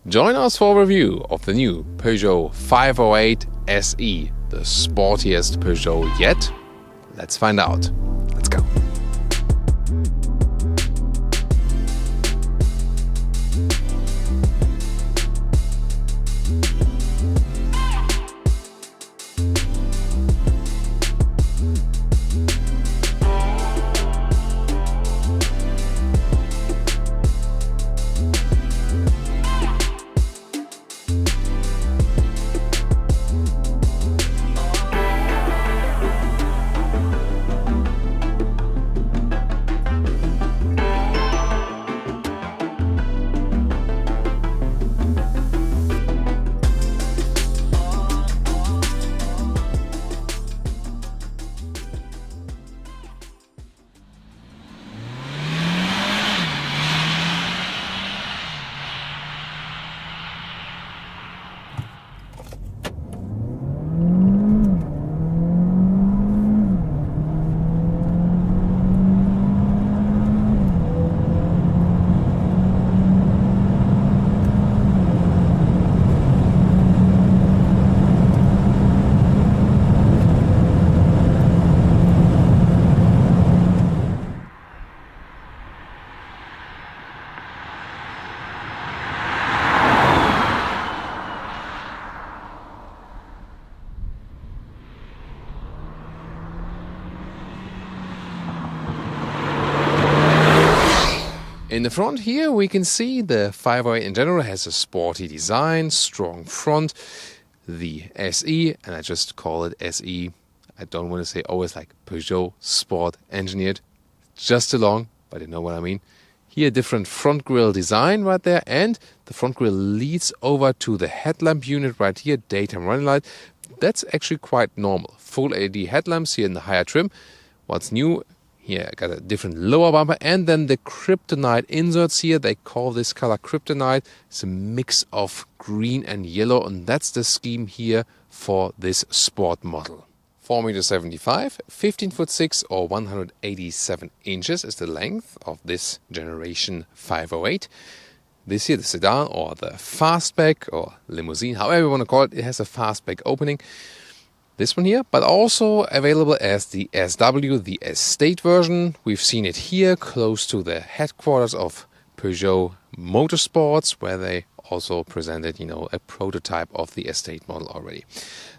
Join us for a review of the new Peugeot 508 SE, the sportiest Peugeot yet. Let's find out. Let's go. In the front here we can see the 508 in general has a sporty design, strong front, the SE, and I just call it SE. I don't want to say always like Peugeot Sport Engineered, just too long, but you know what I mean. Here different front grille design right there, and the front grille leads over to the headlamp unit right here, daytime running light. That's actually quite normal. Full LED headlamps here in the higher trim. What's new? Here I got a different lower bumper, and then the kryptonite inserts here. They call this color kryptonite. It's a mix of green and yellow, and that's the scheme here for this sport model. 4.75 meters, 15'6" or 187 inches is the length of this generation 508. This here, the sedan or the fastback or limousine, however you want to call it, it has a fastback opening. This one here, but also available as the SW, the estate version. We've seen it here close to the headquarters of Peugeot Motorsports, where they also presented, a prototype of the estate model already.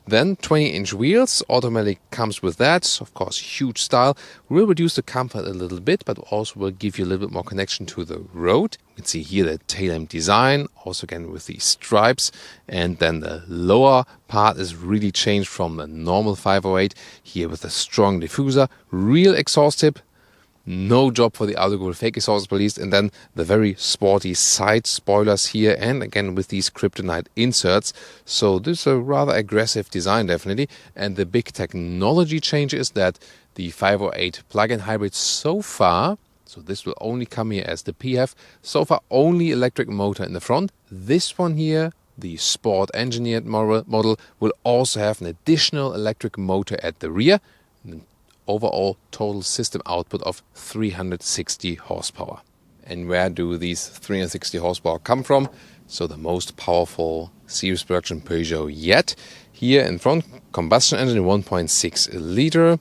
Then 20-inch wheels, automatic comes with that. Of course, huge style. Will reduce the comfort a little bit, but also will give you a little bit more connection to the road. You can see here the tail lamp design, also again with these stripes. And then the lower part is really changed from the normal 508. Here with a strong diffuser, real exhaust tip. No job for the autogefuel fake exhaust released, and then the very sporty side spoilers here, and again with these kryptonite inserts. So this is a rather aggressive design definitely, and the big technology change is that the 508 plug-in hybrid so far, so this will only come here as the PHEV, so far only electric motor in the front. This one here, the sport engineered model, will also have an additional electric motor at the rear. Overall total system output of 360 horsepower. And where do these 360 horsepower come from? So the most powerful series production Peugeot yet. Here in front, combustion engine 1.6 liter,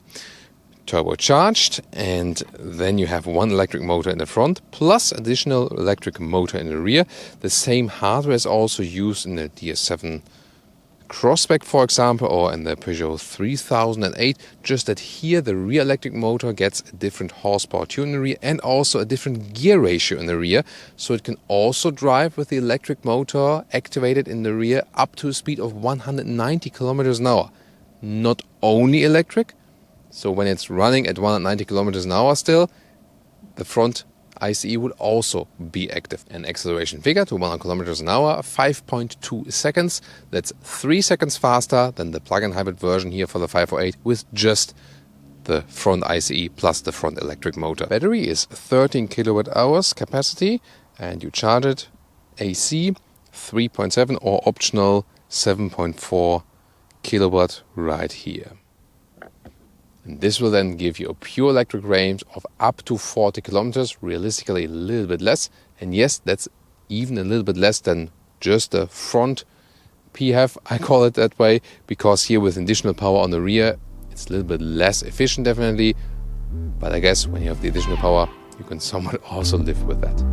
turbocharged, and then you have one electric motor in the front, plus additional electric motor in the rear. The same hardware is also used in the DS7 Crossback, for example, or in the Peugeot 3008, just that here the rear electric motor gets a different horsepower tune in the rear and also a different gear ratio in the rear, so it can also drive with the electric motor activated in the rear up to a speed of 190 kilometers an hour. Not only electric, so when it's running at 190 kilometers an hour still, the front ICE would also be active. An acceleration figure to 100 kilometers an hour, 5.2 seconds. That's 3 seconds faster than the plug-in hybrid version here for the 508 with just the front ICE plus the front electric motor. Battery is 13 kilowatt hours capacity, and you charge it AC 3.7 or optional 7.4 kilowatt right here. And this will then give you a pure electric range of up to 40 kilometers, realistically a little bit less. And yes, that's even a little bit less than just the front PHEV, I call it that way, because here with additional power on the rear, it's a little bit less efficient definitely, but I guess when you have the additional power, you can somewhat also live with that.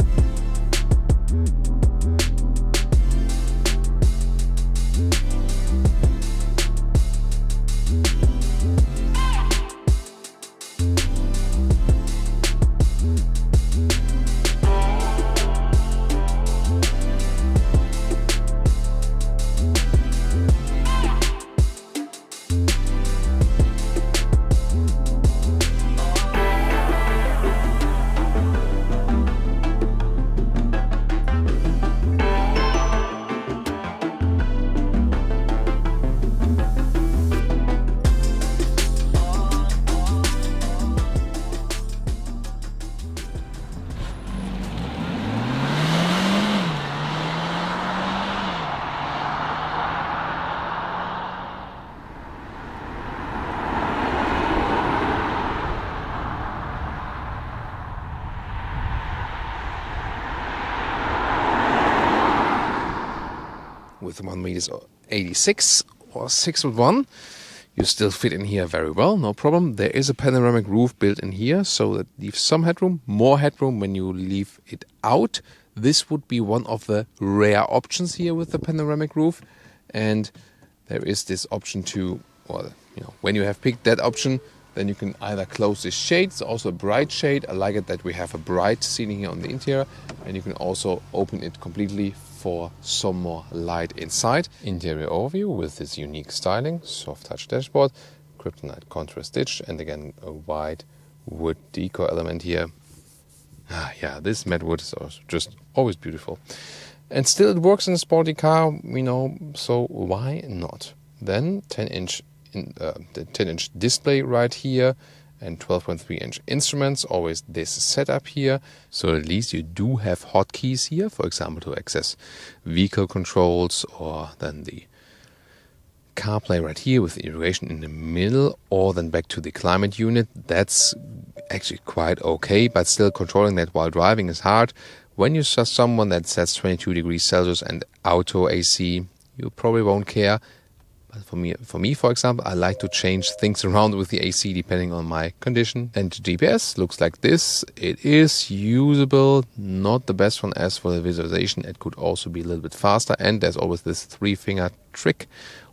With 1.86 or 6'1", you still fit in here very well, no problem. There is a panoramic roof built in here, so that leaves some headroom, more headroom when you leave it out. This would be one of the rare options here with the panoramic roof. And there is this option to, well, when you have picked that option, then you can either close this shade. It's also a bright shade. I like it that we have a bright ceiling here on the interior, and you can also open it completely for some more light inside. Interior overview with this unique styling, soft touch dashboard, kryptonite contrast stitch, and again a white wood decor element here. Yeah, this matte wood is also just always beautiful. And still it works in a sporty car, so why not? Then 10-inch the 10-inch display right here, and 12.3-inch instruments, always this setup here. So at least you do have hotkeys here, for example, to access vehicle controls, or then the CarPlay right here with the integration in the middle, or then back to the climate unit. That's actually quite okay, but still controlling that while driving is hard. When you're just someone that sets 22 degrees Celsius and auto AC, you probably won't care. But for me, for example, I like to change things around with the AC depending on my condition. And the GPS looks like this. It is usable, not the best one. As for the visualization, it could also be a little bit faster. And there's always this 3-finger trick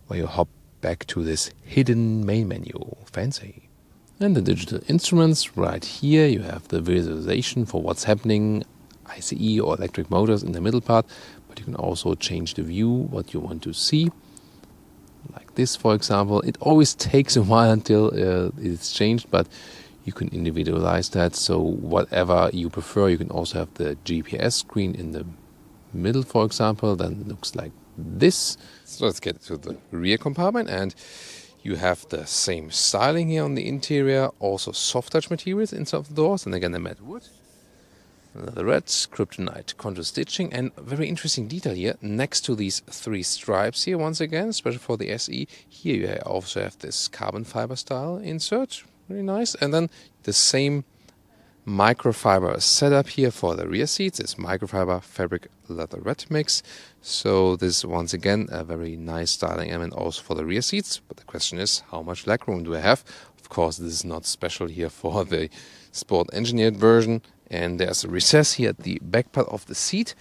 where you hop back to this hidden main menu. Fancy. And the digital instruments right here. You have the visualization for what's happening, ICE or electric motors in the middle part. But you can also change the view, what you want to see. Like this, for example. It always takes a while until it's changed, but you can individualize that. So whatever you prefer, you can also have the GPS screen in the middle, for example. Then it looks like this. So let's get to the rear compartment, and you have the same styling here on the interior. Also soft touch materials inside of the doors, and again the matte wood. The red kryptonite contrast stitching, and very interesting detail here next to these 3 stripes here. Once again, especially for the SE, here you also have this carbon fiber style insert, very nice. And then the same microfiber setup here for the rear seats. It's microfiber fabric leatherette mix. So this once again a very nice styling element also for the rear seats. But the question is, how much legroom do I have? Of course, this is not special here for the sport engineered version. And there's a recess here at the back part of the seat.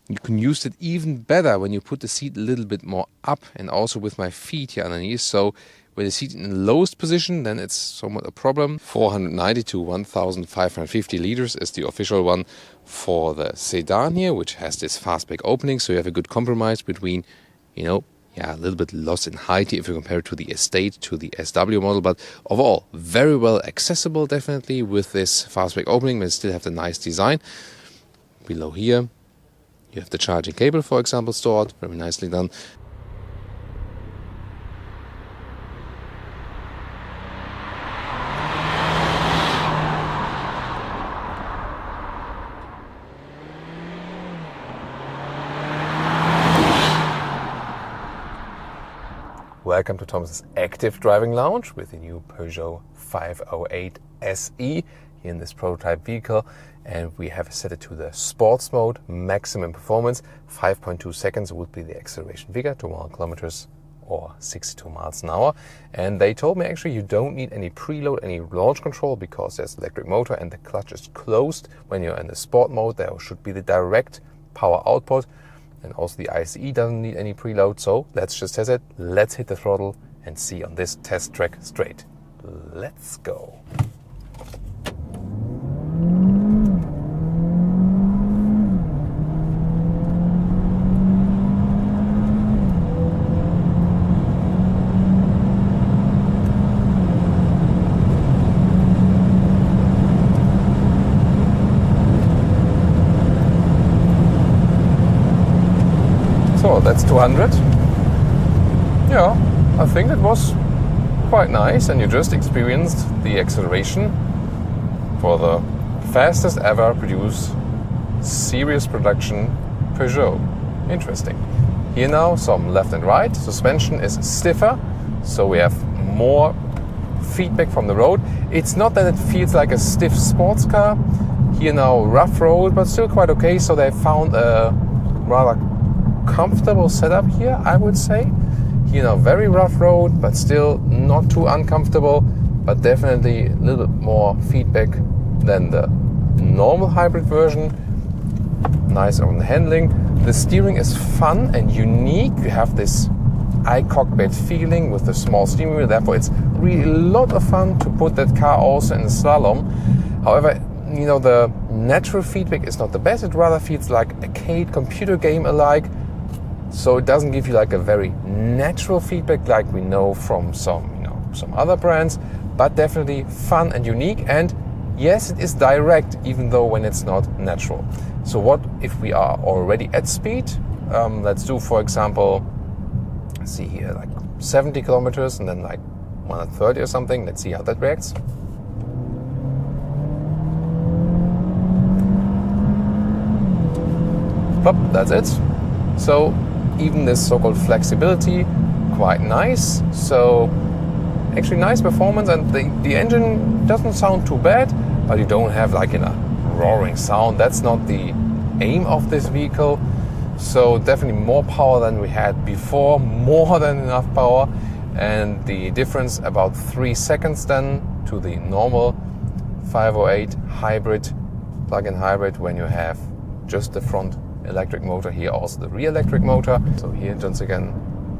You can use it even better when you put the seat a little bit more up, and also with my feet here underneath. So when the seat in the lowest position, then it's somewhat a problem. 490 to 1,550 liters is the official one for the sedan here, which has this fastback opening. So you have a good compromise between, a little bit lost in height if you compare it to the Estate, to the SW model, but overall very well accessible definitely with this fastback opening, but still have the nice design. Below here you have the charging cable, for example, stored, very nicely done. Welcome to Thomas's Active Driving Lounge with the new Peugeot 508 SE here in this prototype vehicle. and we have set it to the sports mode, maximum performance. 5.2 seconds would be the acceleration figure to 1 kilometers or 62 miles an hour. And they told me actually you don't need any preload, any launch control, because there's electric motor and the clutch is closed. When you're in the sport mode, there should be the direct power output, and also the ICE doesn't need any preload. So let's just test it. Let's hit the throttle and see on this test track straight. Let's go. So that's 200. Yeah, I think it was quite nice, and you just experienced the acceleration for the fastest ever produced series production Peugeot. Interesting. Here now some left and right. Suspension is stiffer, so we have more feedback from the road. It's not that it feels like a stiff sports car. Here now rough road, but still quite okay. So they found a rather comfortable setup here, I would say. Here now very rough road, but still not too uncomfortable, but definitely a little bit more feedback than the normal hybrid version. Nice on the handling. The steering is fun and unique. You have this iCockpit feeling with the small steering wheel, therefore it's really a lot of fun to put that car also in the slalom. However, you know, the natural feedback is not the best. It rather feels like arcade computer game alike. So it doesn't give you like a very natural feedback like we know from some other brands, but definitely fun and unique. And yes, it is direct, even though when it's not natural. So what if we are already at speed? Let's do, for example, see here, like 70 kilometers and then like 130 or something. Let's see how that reacts. Pop, that's it. So even this so-called flexibility, quite nice. So actually nice performance, and the engine doesn't sound too bad, but you don't have like a roaring sound. That's not the aim of this vehicle. So definitely more power than we had before, more than enough power. And the difference about 3 seconds then to the normal 508 hybrid, plug-in hybrid, when you have just the front electric motor, here also the rear electric motor. So here once again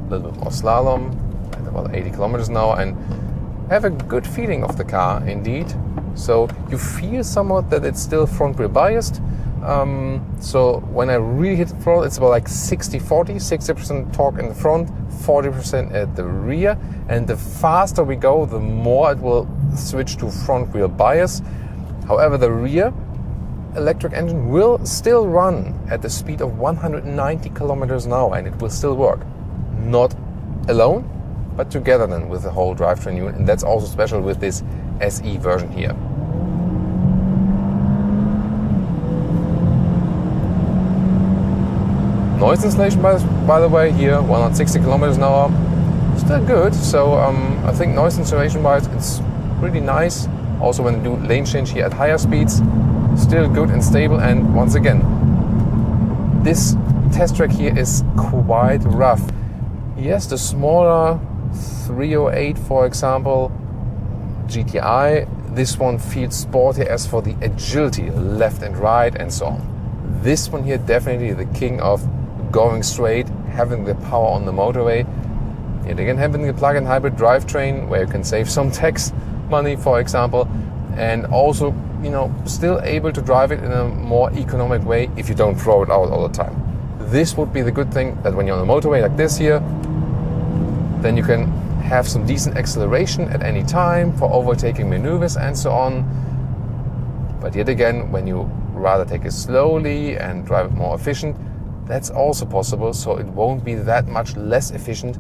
a little bit more slalom at about 80 kilometers an hour, and have a good feeling of the car indeed. So you feel somewhat that it's still front wheel biased. So when I really hit the throttle, it's about like 60-40, 60% torque in the front, 40% at the rear, and the faster we go, the more it will switch to front wheel bias. However, the rear electric engine will still run at the speed of 190 kilometers an hour, and it will still work. Not alone, but together then with the whole drivetrain unit, and that's also special with this SE version here. Noise insulation, by the way, here 160 kilometers an hour, still good. So I think noise insulation wise, it's really nice. Also when you do lane change here at higher speeds, still good and stable. And once again, this test track here is quite rough. Yes, the smaller 308, for example, GTI, this one feels sporty as for the agility, left and right and so on. This one here definitely the king of going straight, having the power on the motorway. Yet again, having the plug-in hybrid drivetrain where you can save some tax money, for example, and also, you know, still able to drive it in a more economic way if you don't throw it out all the time. This would be the good thing, that when you're on a motorway like this here, then you can have some decent acceleration at any time for overtaking maneuvers and so on. But yet again, when you rather take it slowly and drive it more efficient, that's also possible, so it won't be that much less efficient.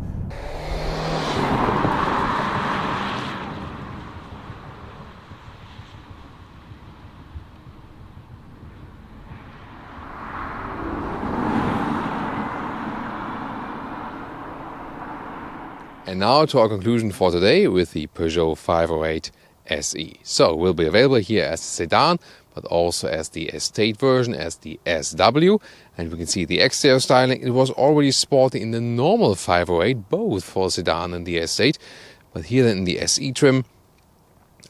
And now to our conclusion for today with the Peugeot 508 SE. So it will be available here as a sedan, but also as the estate version, as the SW. And we can see the exterior styling. It was already sporty in the normal 508, both for sedan and the estate. But here in the SE trim,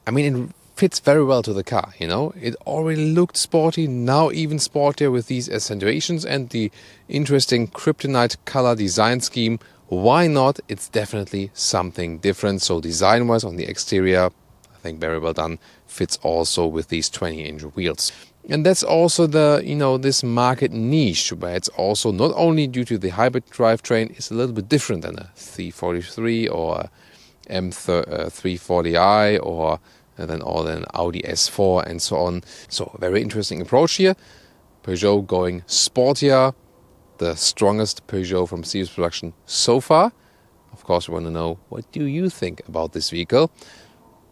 I mean, it fits very well to the car, you know. It already looked sporty, now even sportier with these accentuations and the interesting kryptonite color design scheme. Why not? It's definitely something different. So design-wise on the exterior, I think very well done. Fits also with these 20-inch wheels. And that's also the, you know, this market niche, where it's also not only due to the hybrid drivetrain, it's a little bit different than a 343 or a M340i or then an Audi S4 and so on. So a very interesting approach here. Peugeot going sportier, the strongest Peugeot from series production so far. Of course, we want to know, what do you think about this vehicle?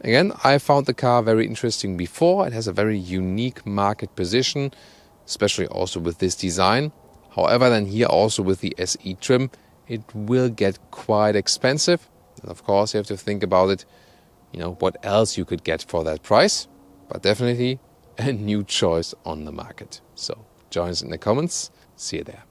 Again, I found the car very interesting before. It has a very unique market position, especially also with this design. However, then here also with the SE trim, it will get quite expensive. And of course, you have to think about it, you know, what else you could get for that price. But definitely a new choice on the market. So join us in the comments. See you there.